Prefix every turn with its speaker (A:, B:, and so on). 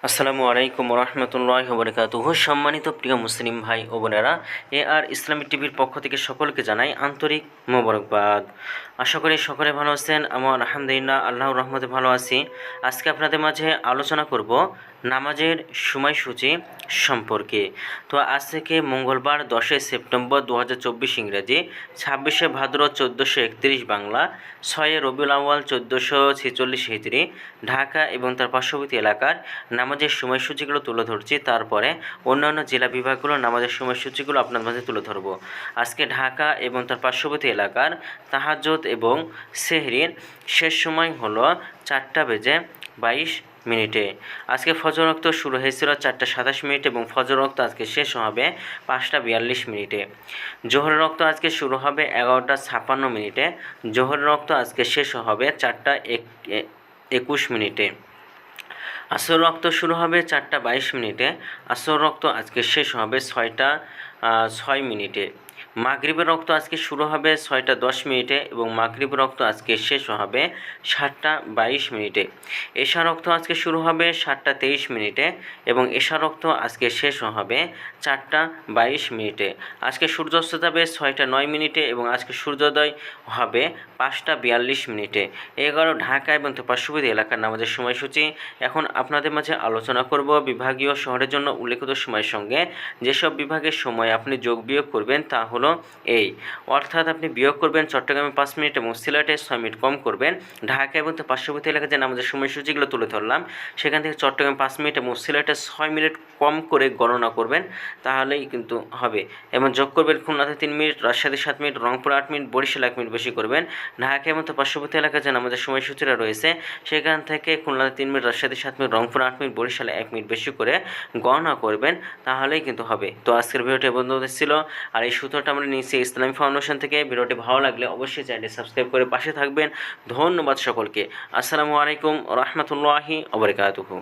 A: আসসালামু আলাইকুম রহমতুল্লাহ বরকাতুহু। সম্মানিত প্রিয় মুসলিম ভাই ও বোনেরা, আর ইসলামিক টিভির পক্ষ থেকে সকলকে জানাই আন্তরিক মোবারকবাদ। আশা করি সকলে ভালো আছেন। আমার আলহামদুলিল্লাহ আল্লাহর রহমতে ভালো আছি। আজকে আপনাদের মাঝে আলোচনা করব নামাজের সময়সূচি সম্পর্কে। তো আজ থেকে মঙ্গলবার 10 সেপ্টেম্বর 2024 ইংরেজি, 26 ভাদ্র 1431 বাংলা, 6 রবিউল আউয়াল 1446 হিজরি, ঢাকা এবং তার পার্শ্ববর্তী এলাকার নামাজের সময়সূচিগুলো তুলে ধরছি। তারপরে অন্যান্য জেলা বিভাগগুলোর নামাজের সময়সূচিগুলো আপনার মাঝে তুলে ধরব। আজকে ঢাকা এবং তার পার্শ্ববর্তী এলাকার তাহাজ্জুদ এবং সেহরির শেষ সময় হলো 4:22 আজকে ফজর ওয়াক্ত শুরু হয়েছিল 4:27 এবং ফজর ওয়াক্ত আজকে শেষ হবে 5:42। জোহরের ওয়াক্ত আজকে শুরু হবে 11:56। জোহরের ওয়াক্ত আজকে শেষ হবে 4:21। আসর রক্ত শুরু হবে 4:22। আসর রক্ত আজকে শেষ হবে 6:06। মাগরিবের রক্ত আজকে শুরু হবে 6:10 এবং মাগরিবের রক্ত আজকে শেষ হবে 7:22। এশা রক্ত আজকে শুরু হবে 7:23 এবং এশা রক্ত আজকে শেষ হবে 4:22। আজকে সূর্যাস্ত যাবে 6:09 এবং আজকে সূর্যোদয় হবে 5:42। 11 ঢাকা এবং তার পার্শ্ববর্তী এলাকার নামাজের সময়সূচি। এখন আপনাদের মাঝে আলোচনা করব বিভাগীয় শহরের জন্য উল্লেখিত সময়ের সঙ্গে যেসব বিভাগের সময় আপনি যোগ বিয়োগ করবেন তা হলো এই, অর্থাৎ আপনি বিয়োগ করবেন চট্টগ্রামে 5 মিনিট এবং সিলেটে 6 মিনিট কম করবেন। ঢাকা এবং তার পার্শ্ববর্তী এলাকায় যে নামাজের সময়সূচিগুলো তুলে ধরলাম সেখান থেকে চট্টগ্রামে 5 মিনিট এবং সিলেটে 6 মিনিট কম করে গণনা করবেন, তাহলেই কিন্তু হবে। এবং যোগ করবেন খুলনাতে 3 মিনিট, রাজশাহীতে 7 minute, Rangpur 8 minute, Barishal 1 minute বেশি করবেন। ঢাকা এবং তার পার্শ্ববর্তী এলাকায় যে নামাজের সময়সূচিটা রয়েছে সেখান থেকে খুলনাতে 3 মিনিট, রাজশাহীতে 7 মিনিট, রংপুর 8 মিনিট, বরিশালে 1 মিনিট বেশি করে গণনা করবেন, তাহলেই কিন্তু হবে। তো আজকের ভিডিওটি বন্ধু ছিল, আর এই সূত্রটা আমরা নিয়েছি ইসলামী ফাউন্ডেশন থেকে। ভিডিওটি ভালো লাগলে অবশ্যই চ্যানেলটি সাবস্ক্রাইব করে পাশে থাকবেন। ধন্যবাদ সকলকে। আসসালামু আলাইকুম রহমতুল্লাহি ওয়া বারাকাতুহু।